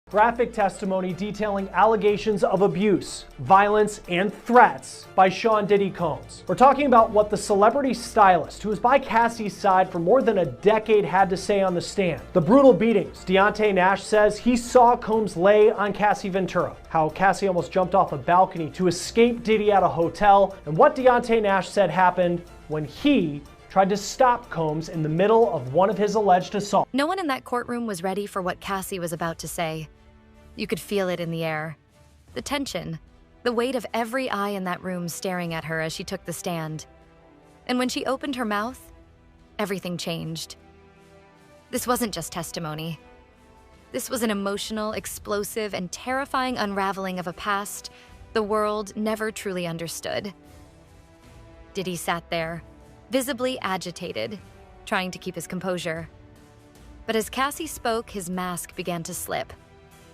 Graphic testimony detailing allegations of abuse, violence, and threats by Sean Diddy Combs. We're talking about what the celebrity stylist, who was by Cassie's side for more than a decade, had to say on the stand. The brutal beatings. Deontay Nash says he saw Combs lay on Cassie Ventura, how Cassie almost jumped off a balcony to escape Diddy at a hotel, and what Deontay Nash said happened when he tried to stop Combs in the middle of one of his alleged assaults. No one in that courtroom was ready for what Cassie was about to say. You could feel it in the air. The tension, the weight of every eye in that room staring at her as she took the stand. And when she opened her mouth, everything changed. This wasn't just testimony. This was an emotional, explosive, and terrifying unraveling of a past the world never truly understood. Diddy sat there, visibly agitated, trying to keep his composure. But as Cassie spoke, his mask began to slip.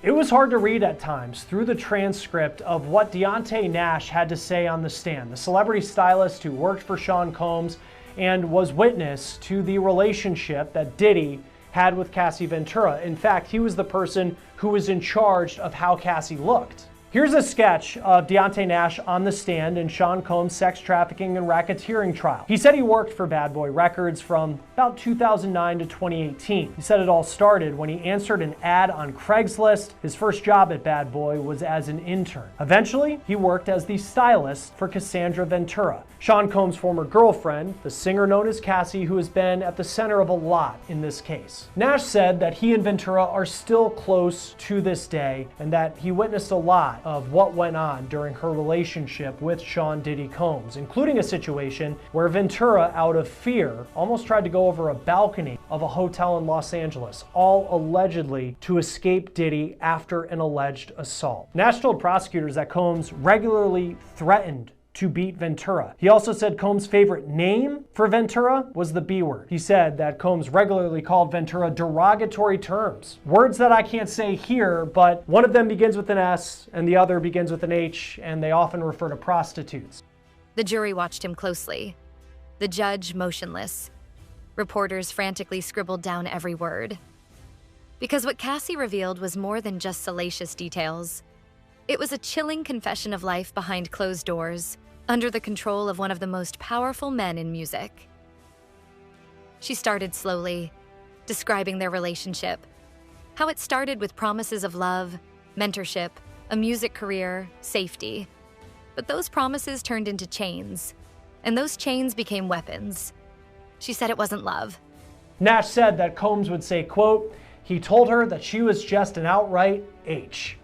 It was hard to read at times through the transcript of what Deontay Nash had to say on the stand, the celebrity stylist who worked for Sean Combs and was witness to the relationship that Diddy had with Cassie Ventura. In fact, he was the person who was in charge of how Cassie looked. Here's a sketch of Deontay Nash on the stand in Sean Combs' sex trafficking and racketeering trial. He said he worked for Bad Boy Records from about 2009 to 2018. He said it all started when he answered an ad on Craigslist. His first job at Bad Boy was as an intern. Eventually, he worked as the stylist for Cassandra Ventura, Sean Combs' former girlfriend, the singer known as Cassie, who has been at the center of a lot in this case. Nash said that he and Ventura are still close to this day and that he witnessed a lot of what went on during her relationship with Sean Diddy Combs, including a situation where Ventura, out of fear, almost tried to go over a balcony of a hotel in Los Angeles, all allegedly to escape Diddy after an alleged assault. Nash told prosecutors that Combs regularly threatened to beat Ventura. He also said Combs' favorite name for Ventura was the B word. He said that Combs regularly called Ventura derogatory terms, words that I can't say here, but one of them begins with an S and the other begins with an H, and they often refer to prostitutes. The jury watched him closely, the judge motionless. Reporters frantically scribbled down every word. Because what Cassie revealed was more than just salacious details. It was a chilling confession of life behind closed doors, under the control of one of the most powerful men in music. She started slowly, describing their relationship, how it started with promises of love, mentorship, a music career, safety. But those promises turned into chains, and those chains became weapons. She said it wasn't love. Nash said that Combs would say, quote, "He told her that she was just an outright H.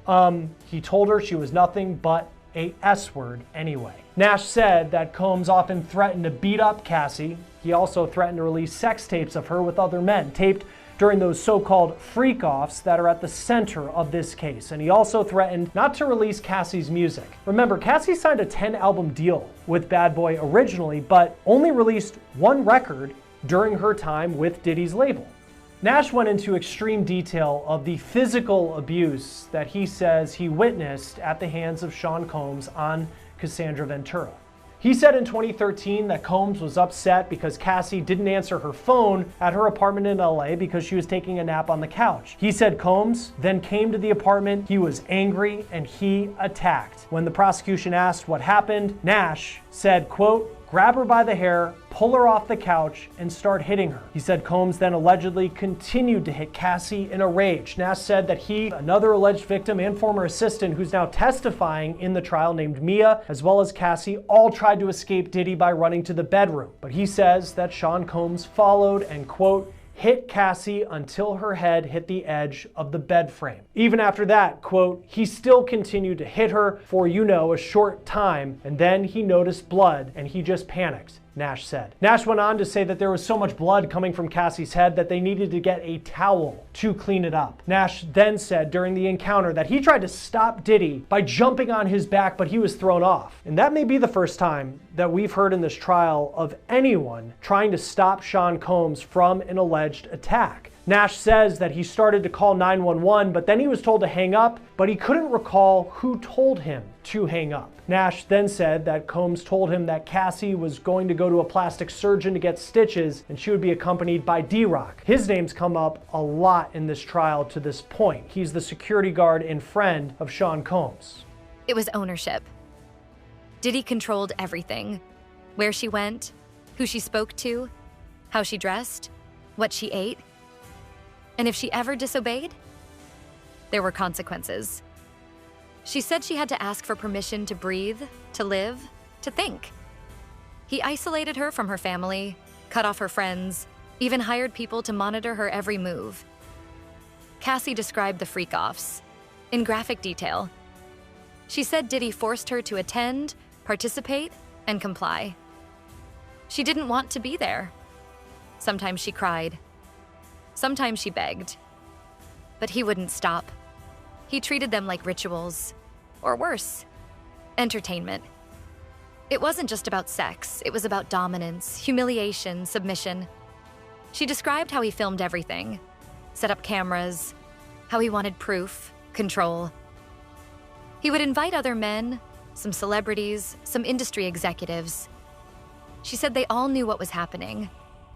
He told her she was nothing but a S word anyway." Nash said that Combs often threatened to beat up Cassie. He also threatened to release sex tapes of her with other men, taped during those so-called freak-offs that are at the center of this case. And he also threatened not to release Cassie's music. Remember, Cassie signed a 10-album deal with Bad Boy originally, but only released one record during her time with Diddy's label. Nash went into extreme detail of the physical abuse that he says he witnessed at the hands of Sean Combs on Cassandra Ventura. He said in 2013 that Combs was upset because Cassie didn't answer her phone at her apartment in LA because she was taking a nap on the couch. He said Combs then came to the apartment, he was angry, and he attacked. When the prosecution asked what happened, Nash said, quote, "Grab her by the hair, pull her off the couch, and start hitting her." He said Combs then allegedly continued to hit Cassie in a rage. Nash said that he, another alleged victim and former assistant who's now testifying in the trial named Mia, as well as Cassie, all tried to escape Diddy by running to the bedroom. But he says that Sean Combs followed and, quote, hit Cassie until her head hit the edge of the bed frame. Even after that, quote, he still continued to hit her for, a short time, and then he noticed blood and he just panicked, Nash said. Nash went on to say that there was so much blood coming from Cassie's head that they needed to get a towel to clean it up. Nash then said during the encounter that he tried to stop Diddy by jumping on his back, but he was thrown off. And that may be the first time that we've heard in this trial of anyone trying to stop Sean Combs from an alleged attack. Nash says that he started to call 911, but then he was told to hang up, but he couldn't recall who told him to hang up. Nash then said that Combs told him that Cassie was going to go to a plastic surgeon to get stitches and she would be accompanied by D-Rock. His name's come up a lot in this trial to this point. He's the security guard and friend of Sean Combs. It was ownership. Diddy controlled everything. Where she went, who she spoke to, how she dressed, what she ate. And if she ever disobeyed, there were consequences. She said she had to ask for permission to breathe, to live, to think. He isolated her from her family, cut off her friends, even hired people to monitor her every move. Cassie described the freak-offs in graphic detail. She said Diddy forced her to attend, participate, and comply. She didn't want to be there. Sometimes she cried. Sometimes she begged. But he wouldn't stop. He treated them like rituals, or worse, entertainment. It wasn't just about sex, it was about dominance, humiliation, submission. She described how he filmed everything, set up cameras, how he wanted proof, control. He would invite other men, some celebrities, some industry executives. She said they all knew what was happening.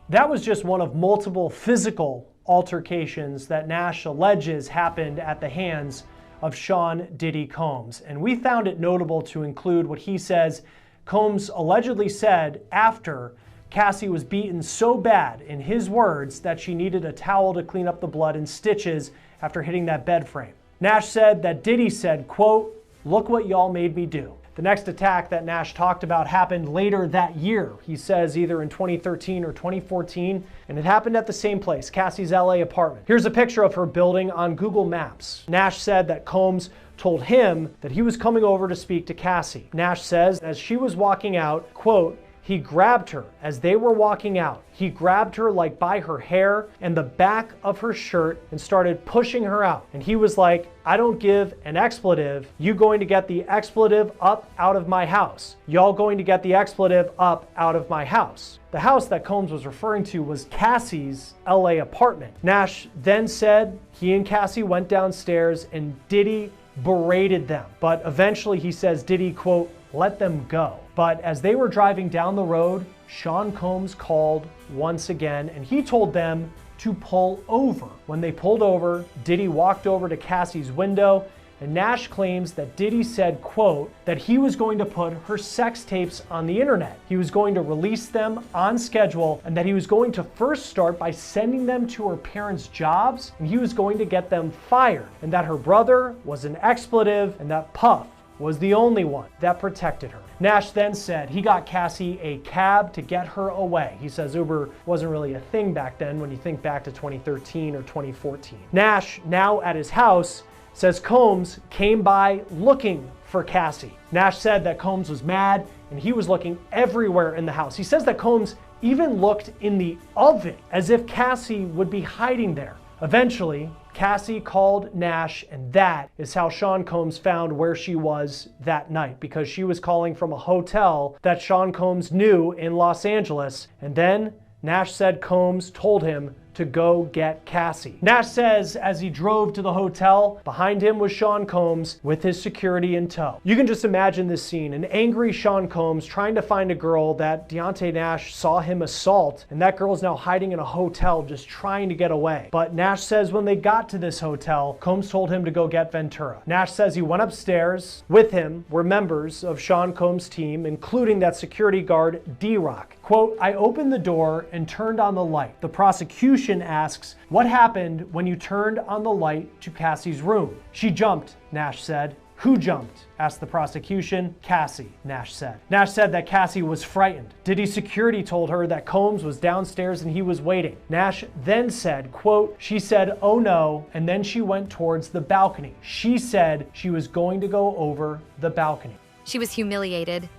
That was just one of multiple physical altercations that Nash alleges happened at the hands of Sean Diddy Combs. And we found it notable to include what he says Combs allegedly said after Cassie was beaten so bad, in his words, that she needed a towel to clean up the blood and stitches after hitting that bed frame. Nash said that Diddy said, quote, "Look what y'all made me do." The next attack that Nash talked about happened later that year. He says either in 2013 or 2014, and it happened at the same place, Cassie's LA apartment. Here's a picture of her building on Google Maps. Nash said that Combs told him that he was coming over to speak to Cassie. Nash says as she was walking out, quote, "He grabbed her as they were walking out. He grabbed her like by her hair and the back of her shirt and started pushing her out. And he was like, 'I don't give an expletive. You going to get the expletive up out of my house. Y'all going to get the expletive up out of my house.'" The house that Combs was referring to was Cassie's LA apartment. Nash then said he and Cassie went downstairs and Diddy berated them. But eventually he says Diddy, quote, "let them go." But as they were driving down the road, Sean Combs called once again and he told them to pull over. When they pulled over, Diddy walked over to Cassie's window and Nash claims that Diddy said, quote, that he was going to put her sex tapes on the internet. He was going to release them on schedule and that he was going to first start by sending them to her parents' jobs and he was going to get them fired and that her brother was an expletive and that Puff was the only one that protected her. Nash then said he got Cassie a cab to get her away. He says Uber wasn't really a thing back then when you think back to 2013 or 2014. Nash, now at his house, says Combs came by looking for Cassie. Nash said that Combs was mad and he was looking everywhere in the house. He says that Combs even looked in the oven as if Cassie would be hiding there. Eventually, Cassie called Nash, and that is how Sean Combs found where she was that night, because she was calling from a hotel that Sean Combs knew in Los Angeles. And then Nash said Combs told him to go get Cassie. Nash says as he drove to the hotel, behind him was Sean Combs with his security in tow. You can just imagine this scene, an angry Sean Combs trying to find a girl that Deontay Nash saw him assault, and that girl is now hiding in a hotel just trying to get away. But Nash says when they got to this hotel, Combs told him to go get Ventura. Nash says he went upstairs. With him were members of Sean Combs' team, including that security guard, D-Rock. Quote, "I opened the door and turned on the light. The prosecution asks, what happened when you turned on the light to Cassie's room? She jumped," Nash said. "Who jumped?" asked the prosecution. "Cassie," Nash said. Nash said that Cassie was frightened. Diddy's security told her that Combs was downstairs and he was waiting. Nash then said, quote, "She said, 'oh no,' and then she went towards the balcony. She said she was going to go over the balcony." She was humiliated,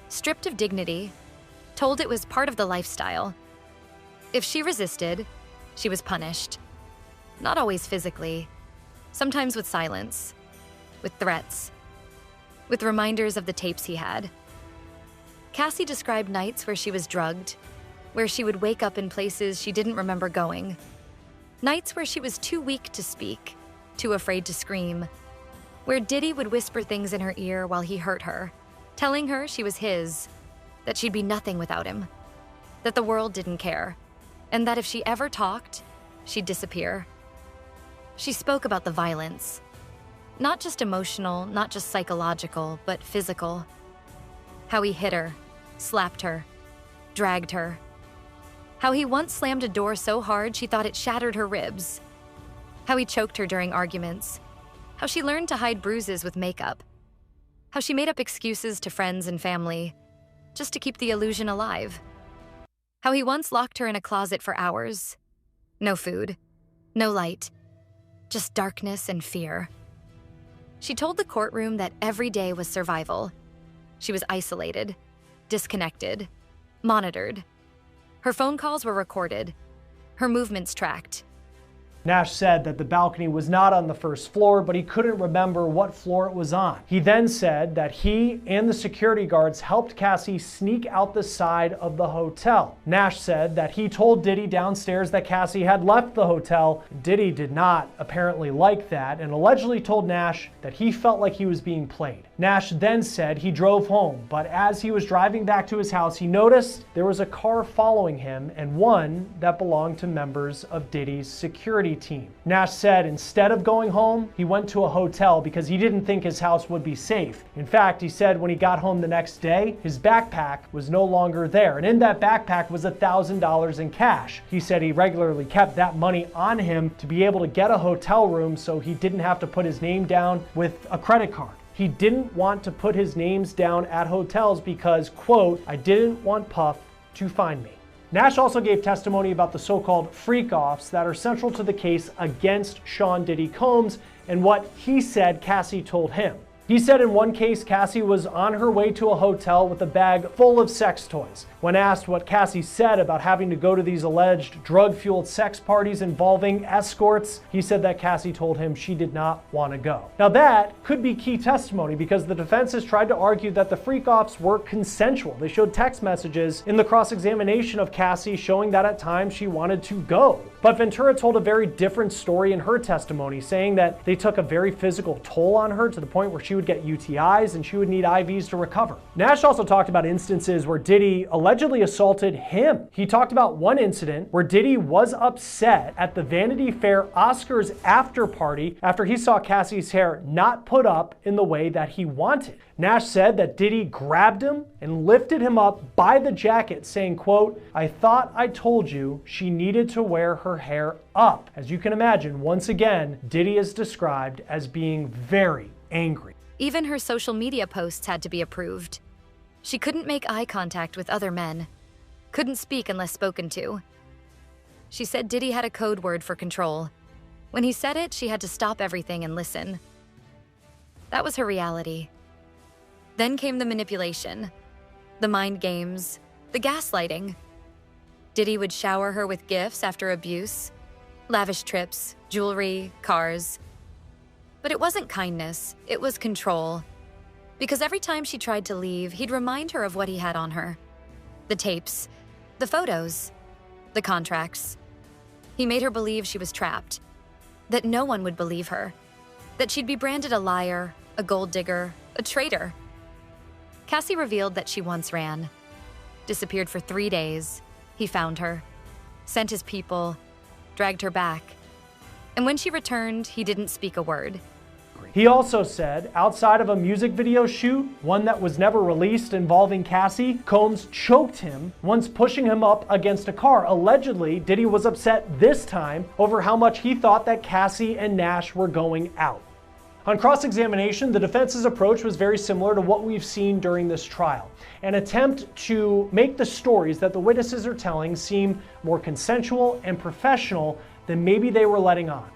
stripped of dignity, told it was part of the lifestyle. If she resisted, she was punished. Not always physically, sometimes with silence, with threats, with reminders of the tapes he had. Cassie described nights where she was drugged, where she would wake up in places she didn't remember going. Nights where she was too weak to speak, too afraid to scream. Where Diddy would whisper things in her ear while he hurt her, telling her she was his, that she'd be nothing without him, that the world didn't care, and that if she ever talked, she'd disappear. She spoke about the violence. Not just emotional, not just psychological, but physical. How he hit her, slapped her, dragged her. How he once slammed a door so hard she thought it shattered her ribs. How he choked her during arguments. How she learned to hide bruises with makeup. How she made up excuses to friends and family just to keep the illusion alive. How he once locked her in a closet for hours. No food, no light, just darkness and fear. She told the courtroom that every day was survival. She was isolated, disconnected, monitored. Her phone calls were recorded, her movements tracked. Nash said that the balcony was not on the first floor, but he couldn't remember what floor it was on. He then said that he and the security guards helped Cassie sneak out the side of the hotel. Nash said that he told Diddy downstairs that Cassie had left the hotel. Diddy did not apparently like that and allegedly told Nash that he felt like he was being played. Nash then said he drove home, but as he was driving back to his house, he noticed there was a car following him and one that belonged to members of Diddy's security team. Nash said instead of going home, he went to a hotel because he didn't think his house would be safe. In fact, he said when he got home the next day, his backpack was no longer there, and in that backpack was $1,000 in cash. He said he regularly kept that money on him to be able to get a hotel room so he didn't have to put his name down with a credit card. He didn't want to put his names down at hotels because, quote, I didn't want Puff to find me. Nash also gave testimony about the so-called freak-offs that are central to the case against Sean Diddy Combs and what he said Cassie told him. He said in one case, Cassie was on her way to a hotel with a bag full of sex toys. When asked what Cassie said about having to go to these alleged drug-fueled sex parties involving escorts, he said that Cassie told him she did not want to go. Now that could be key testimony because the defense has tried to argue that the freak-offs were consensual. They showed text messages in the cross-examination of Cassie showing that at times she wanted to go. But Ventura told a very different story in her testimony, saying that they took a very physical toll on her to the point where she would get UTIs and she would need IVs to recover. Nash also talked about instances where Diddy allegedly assaulted him. He talked about one incident where Diddy was upset at the Vanity Fair Oscars after party after he saw Cassie's hair not put up in the way that he wanted. Nash said that Diddy grabbed him and lifted him up by the jacket, saying, quote, I thought I told you she needed to wear her hair up. As you can imagine, once again, Diddy is described as being very angry. Even her social media posts had to be approved. She couldn't make eye contact with other men, couldn't speak unless spoken to. She said Diddy had a code word for control. When he said it, she had to stop everything and listen. That was her reality. Then came the manipulation, the mind games, the gaslighting. Diddy would shower her with gifts after abuse, lavish trips, jewelry, cars. But it wasn't kindness, it was control. Because every time she tried to leave, he'd remind her of what he had on her. The tapes, the photos, the contracts. He made her believe she was trapped, that no one would believe her, that she'd be branded a liar, a gold digger, a traitor. Cassie revealed that she once ran, disappeared for 3 days. He found her, sent his people, dragged her back. And when she returned, he didn't speak a word. He also said, outside of a music video shoot, one that was never released involving Cassie, Combs choked him, once pushing him up against a car. Allegedly, Diddy was upset this time over how much he thought that Cassie and Nash were going out. On cross-examination, the defense's approach was very similar to what we've seen during this trial. An attempt to make the stories that the witnesses are telling seem more consensual and professional than maybe they were letting on.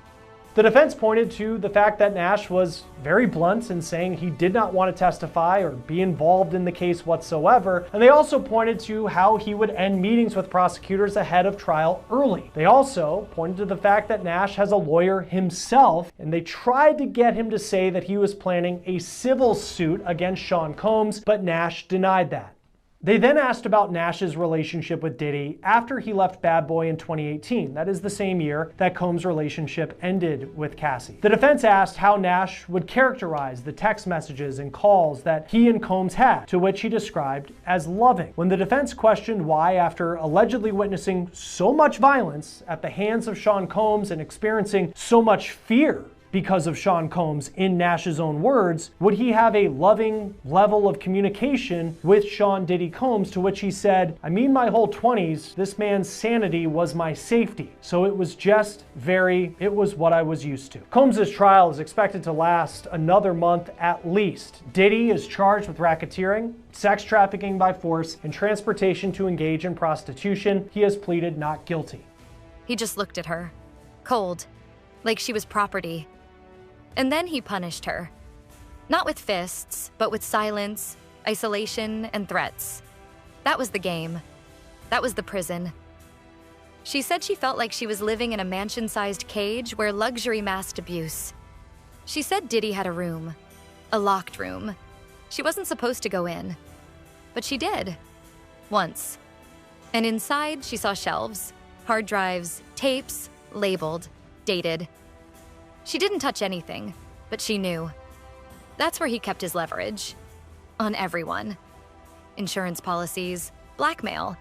The defense pointed to the fact that Nash was very blunt in saying he did not want to testify or be involved in the case whatsoever, and they also pointed to how he would end meetings with prosecutors ahead of trial early. They also pointed to the fact that Nash has a lawyer himself, and they tried to get him to say that he was planning a civil suit against Sean Combs, but Nash denied that. They then asked about Nash's relationship with Diddy after he left Bad Boy in 2018. That is the same year that Combs' relationship ended with Cassie. The defense asked how Nash would characterize the text messages and calls that he and Combs had, to which he described as loving. When the defense questioned why, after allegedly witnessing so much violence at the hands of Sean Combs and experiencing so much fear because of Sean Combs, in Nash's own words, would he have a loving level of communication with Sean Diddy Combs, to which he said, I mean, my whole 20s, this man's sanity was my safety. So it was what I was used to. Combs' trial is expected to last another month at least. Diddy is charged with racketeering, sex trafficking by force, and transportation to engage in prostitution. He has pleaded not guilty. He just looked at her, cold, like she was property. And then he punished her. Not with fists, but with silence, isolation, and threats. That was the game. That was the prison. She said she felt like she was living in a mansion-sized cage where luxury masked abuse. She said Diddy had a room, a locked room. She wasn't supposed to go in, but she did. Once. And inside, she saw shelves, hard drives, tapes, labeled, dated. She didn't touch anything, but she knew. That's where he kept his leverage. On everyone. Insurance policies, blackmail.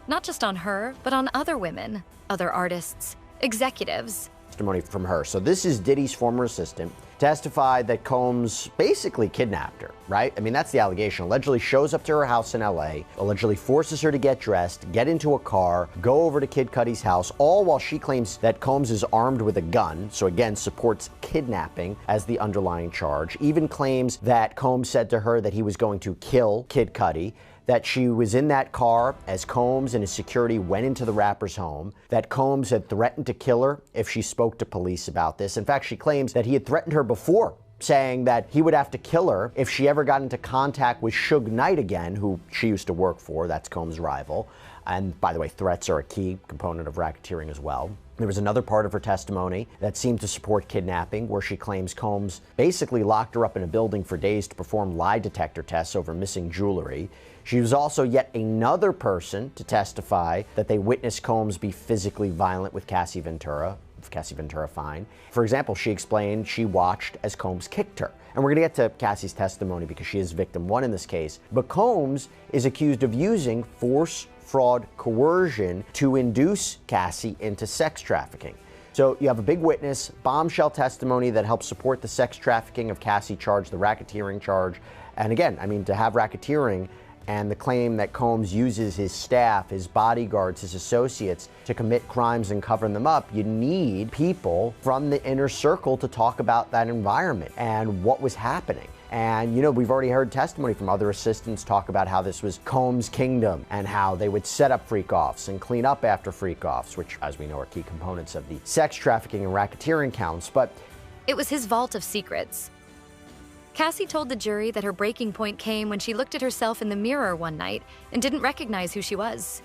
Not just on her, but on other women, other artists, executives. Testimony from her. So this is Diddy's former assistant, testified that Combs basically kidnapped her, right? I mean, that's the allegation. Allegedly shows up to her house in LA, allegedly forces her to get dressed, get into a car, go over to Kid Cudi's house, all while she claims that Combs is armed with a gun, so again, supports kidnapping as the underlying charge. Even claims that Combs said to her that he was going to kill Kid Cudi, that she was in that car as Combs and his security went into the rapper's home, that Combs had threatened to kill her if she spoke to police about this. In fact, she claims that he had threatened her before, saying that he would have to kill her if she ever got into contact with Suge Knight again, who she used to work for. That's Combs' rival. And by the way, threats are a key component of racketeering as well. There was another part of her testimony that seemed to support kidnapping, where she claims Combs basically locked her up in a building for days to perform lie detector tests over missing jewelry. She was also yet another person to testify that they witnessed Combs be physically violent with Cassie Ventura. Cassie Ventura fine. For example, she explained she watched as Combs kicked her. And we're going to get to Cassie's testimony because she is victim one in this case. But Combs is accused of using force, fraud, coercion to induce Cassie into sex trafficking. So you have a big witness, bombshell testimony that helps support the sex trafficking of Cassie charge, the racketeering charge. And again, I mean, to have racketeering and the claim that Combs uses his staff, his bodyguards, his associates to commit crimes and cover them up, you need people from the inner circle to talk about that environment and what was happening. And, you know, we've already heard testimony from other assistants talk about how this was Combs' kingdom and how they would set up freak-offs and clean up after freak-offs, which, as we know, are key components of the sex trafficking and racketeering counts. But it was his vault of secrets. Cassie told the jury that her breaking point came when she looked at herself in the mirror one night and didn't recognize who she was.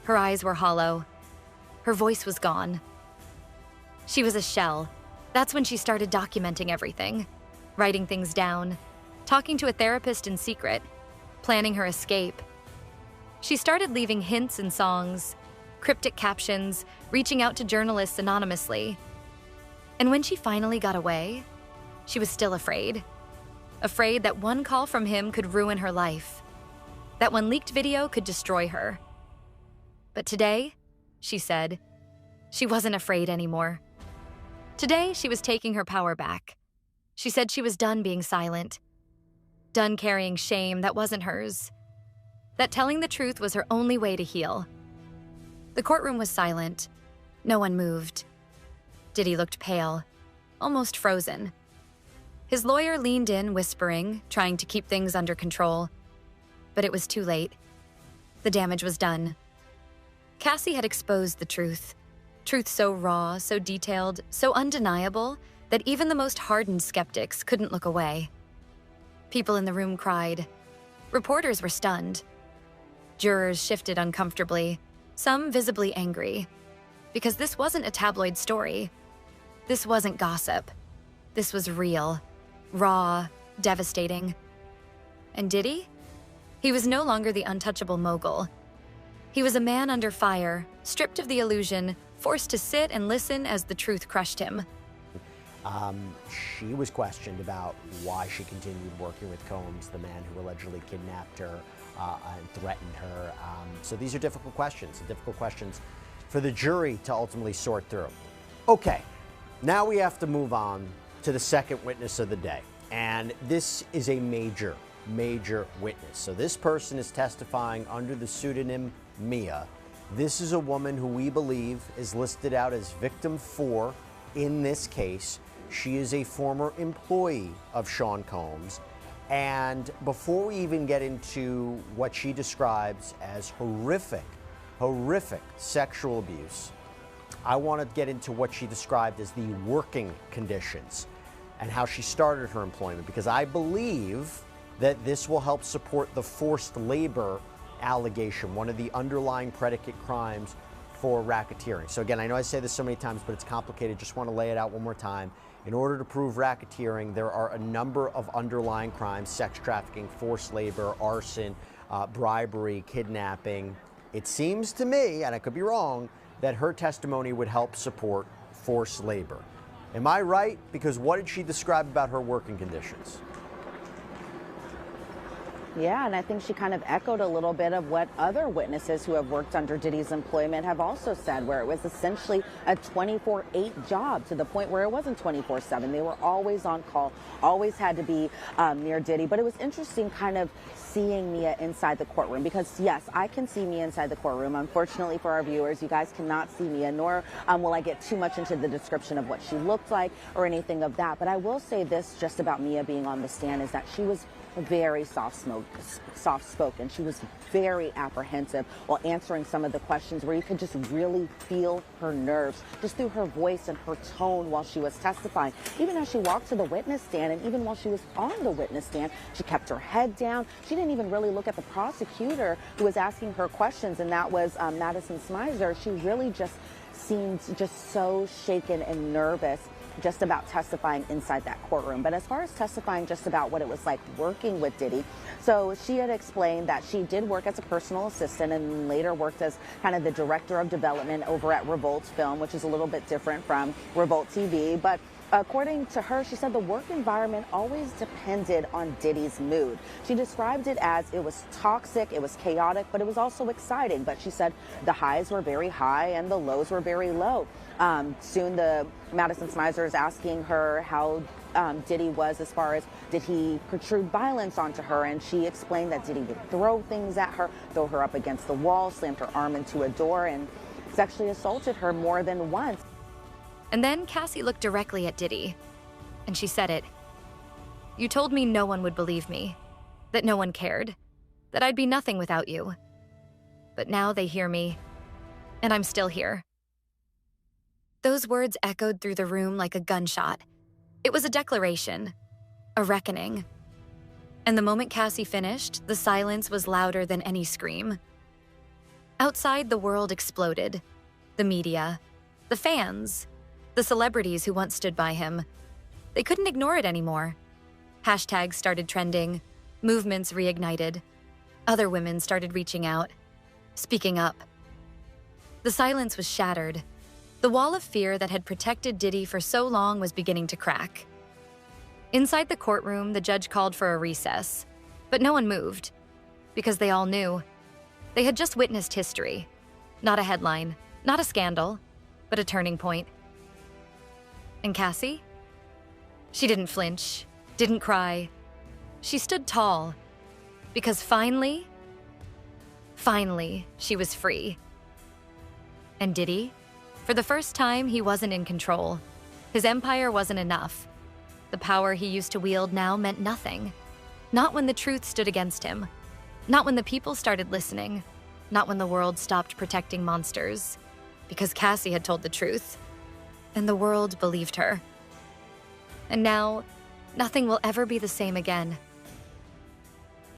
Her eyes were hollow. Her voice was gone. She was a shell. That's when she started documenting everything, writing things down, talking to a therapist in secret, planning her escape. She started leaving hints in songs, cryptic captions, reaching out to journalists anonymously. And when she finally got away, she was still afraid. Afraid that one call from him could ruin her life, that one leaked video could destroy her. But today, she said, she wasn't afraid anymore. Today, she was taking her power back. She said she was done being silent, done carrying shame that wasn't hers, that telling the truth was her only way to heal. The courtroom was silent. No one moved. Diddy looked pale, almost frozen. His lawyer leaned in, whispering, trying to keep things under control. But it was too late. The damage was done. Cassie had exposed the truth. Truth so raw, so detailed, so undeniable that even the most hardened skeptics couldn't look away. People in the room cried. Reporters were stunned. Jurors shifted uncomfortably, some visibly angry. Because this wasn't a tabloid story. This wasn't gossip. This was real. Raw, devastating. And Diddy? He was no longer the untouchable mogul. He was a man under fire, stripped of the illusion, forced to sit and listen as the truth crushed him. She was questioned about why she continued working with Combs, the man who allegedly kidnapped her and threatened her. So these are difficult questions for the jury to ultimately sort through. Okay, now we have to move on to the second witness of the day. And this is a major witness. So this person is testifying under the pseudonym Mia. This is a woman who we believe is listed out as victim 4 in this case. She is a former employee of Sean Combs. And before we even get into what she describes as horrific sexual abuse, I want to get into what she described as the working conditions and how she started her employment, because I believe that this will help support the forced labor allegation, one of the underlying predicate crimes for racketeering. So again, I know I say this so many times, but it's complicated. Just want to lay it out one more time. In order to prove racketeering, there are a number of underlying crimes: sex trafficking, forced labor, arson, bribery, kidnapping. It seems to me, and I could be wrong, that her testimony would help support forced labor. Am I right? Because what did she describe about her working conditions? Yeah, and I think she kind of echoed a little bit of what other witnesses who have worked under Diddy's employment have also said, where it was essentially a 24/8 job, to the point where it wasn't 24/7. They were always on call, always had to be near Diddy. But it was interesting kind of seeing Mia inside the courtroom, because yes, I can see Mia inside the courtroom. Unfortunately for our viewers, you guys cannot see Mia, nor will I get too much into the description of what she looked like or anything of that. But I will say this just about Mia being on the stand, is that she was very soft-spoken. She was very apprehensive while answering some of the questions, where you could just really feel her nerves just through her voice and her tone while she was testifying. Even as she walked to the witness stand, and even while she was on the witness stand, she kept her head down. She didn't even really look at the prosecutor who was asking her questions, and that was Madison Smizer. She really just seemed just so shaken and nervous just about testifying inside that courtroom. But as far as testifying just about what it was like working with Diddy, so she had explained that she did work as a personal assistant and later worked as kind of the director of development over at Revolt Film, which is a little bit different from Revolt TV. But according to her, she said the work environment always depended on Diddy's mood. She described it as it was toxic, it was chaotic, but it was also exciting. But she said the highs were very high and the lows were very low. Soon the Madison Smizer is asking her how Diddy was, as far as did he protrude violence onto her, and she explained that Diddy would throw things at her, throw her up against the wall, slammed her arm into a door, and sexually assaulted her more than once. And then Cassie looked directly at Diddy, and she said it. "You told me no one would believe me, that no one cared, that I'd be nothing without you. But now they hear me, and I'm still here." Those words echoed through the room like a gunshot. It was a declaration, a reckoning. And the moment Cassie finished, the silence was louder than any scream. Outside, the world exploded. The media, the fans, the celebrities who once stood by him. They couldn't ignore it anymore. Hashtags started trending, movements reignited. Other women started reaching out, speaking up. The silence was shattered. The wall of fear that had protected Diddy for so long was beginning to crack. Inside the courtroom, the judge called for a recess, but no one moved, because they all knew. They had just witnessed history. Not a headline, not a scandal, but a turning point. And Cassie? She didn't flinch, didn't cry. She stood tall, because finally, she was free. And Diddy? For the first time, he wasn't in control. His empire wasn't enough. The power he used to wield now meant nothing. Not when the truth stood against him. Not when the people started listening. Not when the world stopped protecting monsters. Because Cassie had told the truth. And the world believed her. And now, nothing will ever be the same again.